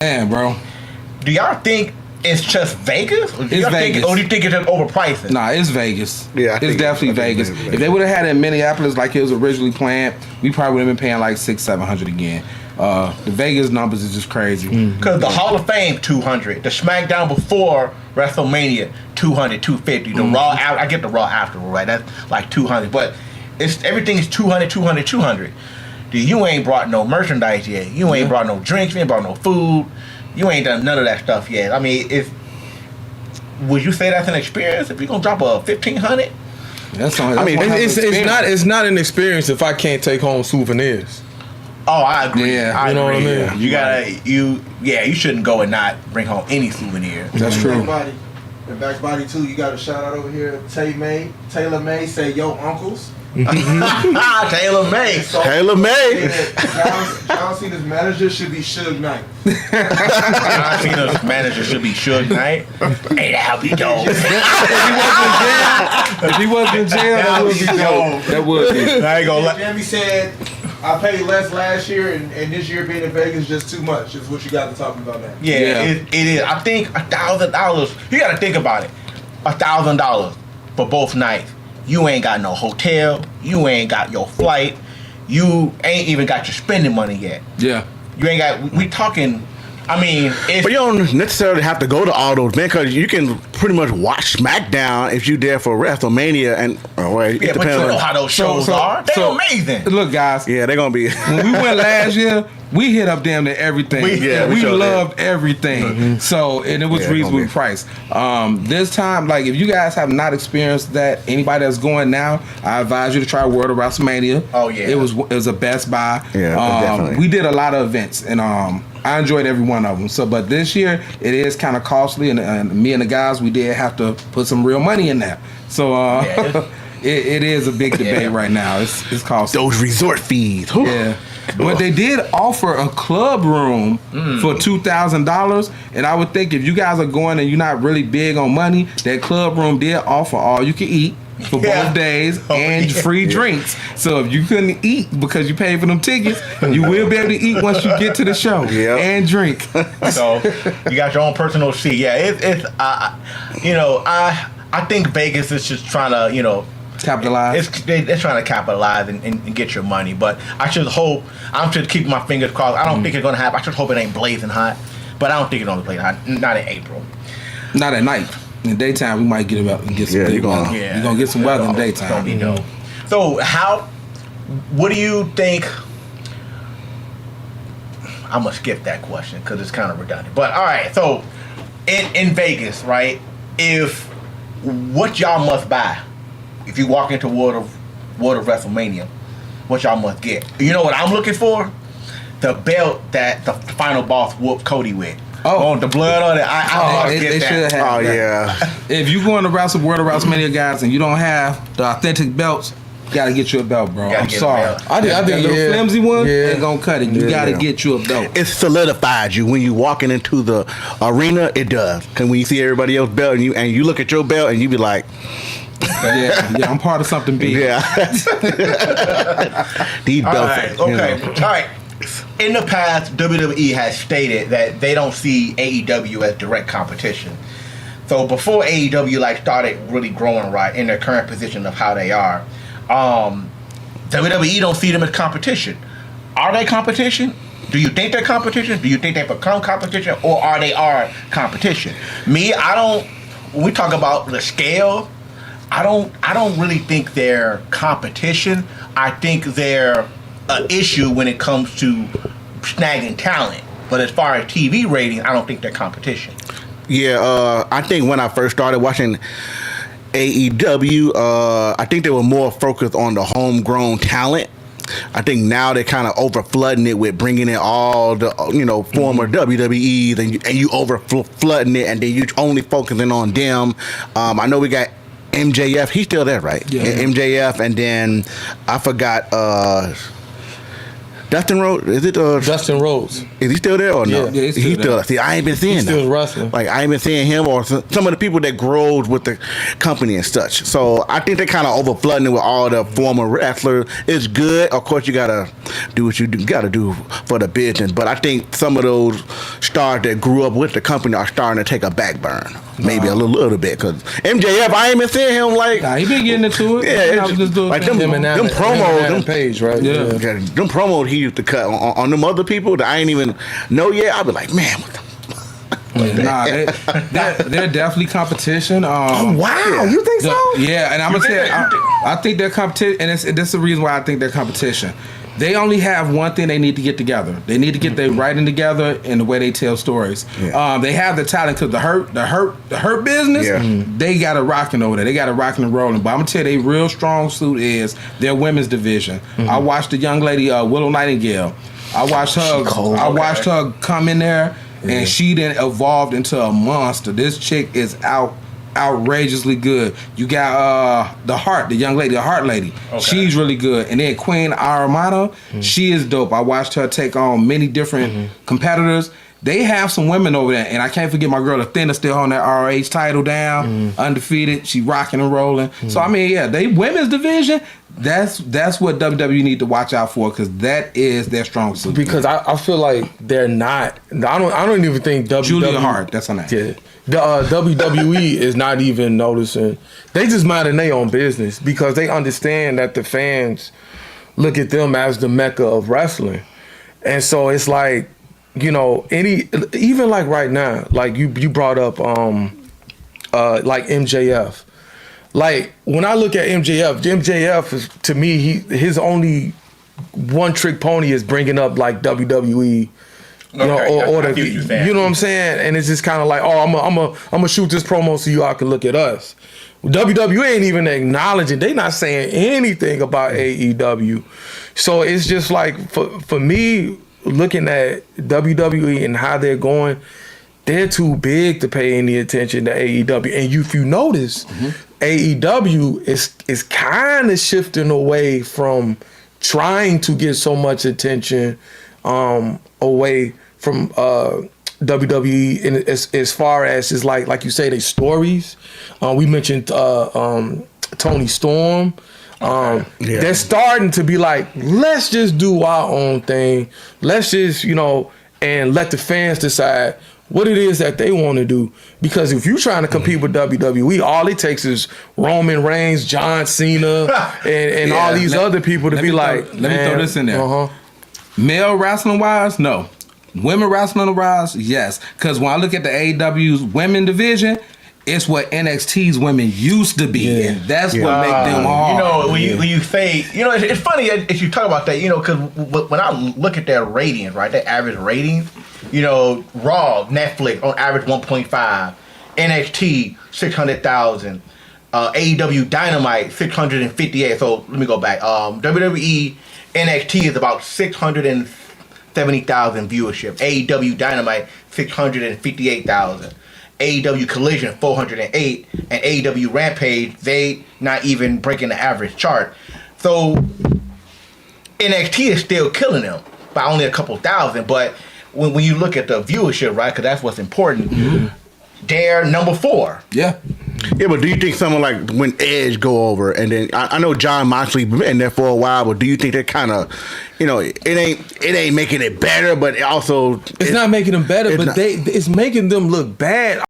Man, bro. Do y'all think it's just Vegas? Or do It's y'all Vegas. Or do you think it's just overpricing? Nah, it's Vegas. Yeah, it's definitely Vegas. If they would have had it in Minneapolis like it was originally planned, we probably would have been paying like $600-700 again. The Vegas numbers is just crazy. Because the Hall of Fame, $200. The SmackDown before WrestleMania, $200, $250. The Raw, I get the Raw afterward, right? That's like $200. But everything is $200, $200, $200. Dude, you ain't brought no merchandise yet. You ain't brought no drinks. You ain't brought no food. You ain't done none of that stuff yet. I mean, would you say that's an experience? If you're gonna drop a $1,500, it's not an experience if I can't take home souvenirs. Oh, I agree. Yeah, you know what I mean. You shouldn't go and not bring home any souvenir. That's true. And Backbody too, you got a shout out over here. Taylor May say yo uncles. Taylor May. Taylor May. John Cena's manager should be Suge Knight. John Cena's manager should be Suge Knight. Hey, that'll be dope. If he wasn't in jail, that would be dope. That would be. I ain't gonna lie. Jamie said, I paid less last year, and this year being in Vegas is just too much. Is what you guys are talking about now. Yeah. It is. I think $1,000. You got to think about it. $1,000 for both nights. You ain't got no hotel. You ain't got your flight. You ain't even got your spending money yet. Yeah. You ain't got. We talking. I mean, But you don't necessarily have to go to all those, man, because you can pretty much watch SmackDown if you're there for WrestleMania. And but you know how those shows are. They're amazing. Look, guys. Yeah, they're gonna be. When we went last year, we hit up damn near everything. We loved everything. So, and it was reasonably priced. This time, like, if you guys have not experienced that, anybody that's going now, I advise you to try World of WrestleMania. Oh yeah, it was a Best Buy. Yeah, definitely. We did a lot of events, and I enjoyed every one of them. So, but this year it is kind of costly, and me and the guys, we did have to put some real money in there. So, it is a big debate right now. It's costly. Those resort fees. Yeah. But they did offer a club room for $2,000, and I would think if you guys are going and you're not really big on money, that club room did offer all you can eat for both days and free drinks. So if you couldn't eat because you paid for them tickets, you will be able to eat once you get to the show and drink. So you got your own personal seat. Yeah, I think Vegas is just trying to, capitalize. They're trying to capitalize and get your money. But I'm just keeping my fingers crossed. I don't think it's going to happen. I just hope it ain't blazing hot. But I don't think it's going to be blazing hot. Not in April. Not at night. In the daytime, we might get up and get some good weather. You're going to get some weather in the daytime. It's gonna be dope. So what do you think? I'm going to skip that question because it's kind of redundant. But all right, so in Vegas, right, what y'all must buy if you walk into World of WrestleMania, what y'all must get? You know what I'm looking for? The belt that the final boss whooped Cody with. Oh, the blood on it. They should have. Yeah. If you going to World of WrestleMania, guys, and you don't have the authentic belts, you gotta get you a belt, bro. I'm sorry. I think that little flimsy one ain't gonna cut it. You gotta get you a belt. It solidified you when you walking into the arena. It does. Cause when you see everybody else's belt and you look at your belt and you be like, I'm part of something big. Yeah. These belts. All right. In the past, WWE has stated that they don't see AEW as direct competition. So before AEW started really growing right in their current position of how they are, WWE don't see them as competition. Are they competition? Do you think they're competition? Do you think they become competition, or are they our competition? Me, I don't. When we talk about the scale, I don't really think they're competition. I think they're an issue when it comes to snagging talent. But as far as TV rating, I don't think they're competition. Yeah, I think when I first started watching AEW, I think they were more focused on the homegrown talent. I think now they're kind of over flooding it with bringing in all the former WWEs and you over flooding it, and then you only focusing on them. I know we got MJF. He's still there, right? Yeah. MJF, and then I forgot. Dustin Rhodes, is it? Dustin Rhodes. Is he still there or no? Yeah, he's still there. See, I ain't been seeing He's him. still wrestling. Like I ain't been seeing him or some of the people that grows with the company and such. So I think they're kind of overflooding it with all the former wrestlers. It's good. Of course, you gotta do what you gotta do for the business. But I think some of those stars that grew up with the company are starting to take a back burn, maybe a little bit. Because MJF, I ain't been seeing him like. Nah, he been getting into it. Yeah, It's just doing like things. them promos, them Page, right? Yeah. them promos he used to cut on them other people that I ain't even know yet. I'll be like, man, what the Nah, they're definitely competition. wow, you think so? Yeah, and I'm gonna say, I think they're competition, and that's the reason why I think they're competition. They only have one thing they need to get together. They need to get their writing together and the way they tell stories. Yeah. They have the talent because the hurt business. Yeah. They got it rocking over there. They got it rocking and rolling. But I'm gonna tell you, their real strong suit is their women's division. I watched the young lady Willow Nightingale. I watched her come in there, and she then evolved into a monster. This chick is outrageously good. You got the young lady, the Heart Lady. Okay. She's really good. And then Queen Aramata, she is dope. I watched her take on many different competitors. They have some women over there, and I can't forget my girl Athena still on that ROH title down, undefeated. She rocking and rolling. So I mean, yeah, they women's division. That's what WWE need to watch out for, because that is their strong suit. Because I feel like they're not. I don't even think WWE. Julia Hart, that's her name. Yeah. The WWE is not even noticing. They just minding their own business because they understand that the fans look at them as the mecca of wrestling, and so it's like, you know, even like right now, like you brought up like MJF. Like when I look at MJF is, to me, his only one trick pony is bringing up like WWE. You know, or the, you know what I'm saying? And it's just kind of like, oh, I'm gonna shoot this promo so y'all can look at us. WWE ain't even acknowledging. They not saying anything about AEW. So it's just like, for me, looking at WWE and how they're going, they're too big to pay any attention to AEW. And if you notice, AEW is kind of shifting away from trying to get so much attention away from WWE, in as far as is like you say, they stories. We mentioned Tony Storm. They're starting to be like, let's just do our own thing. Let's just, and let the fans decide what it is that they want to do. Because if you're trying to compete with WWE, all it takes is Roman Reigns, John Cena, and all these other people to be like, let me throw this in there. Male wrestling wise, no. Women wrestling wise, yes. Because when I look at the AEW's women division, it's what NXT's women used to be, and that's what make them hard. When you say, it's funny as you talk about that, because when I look at their ratings, right, their average ratings, Raw, Netflix on average 1.5, NXT 600,000, AEW Dynamite 658. So let me go back. WWE NXT is about 670,000 viewership. AEW Dynamite 658,000. AEW Collision 408, and AEW Rampage, they not even breaking the average chart. So NXT is still killing them by only a couple thousand. But when you look at the viewership, right, because that's what's important, they're number 4. Yeah, but do you think someone like when Edge go over, and then I know John Moxley been in there for a while, but do you think that kind of, it ain't making it better, but also it's not making them better, but it's making them look bad.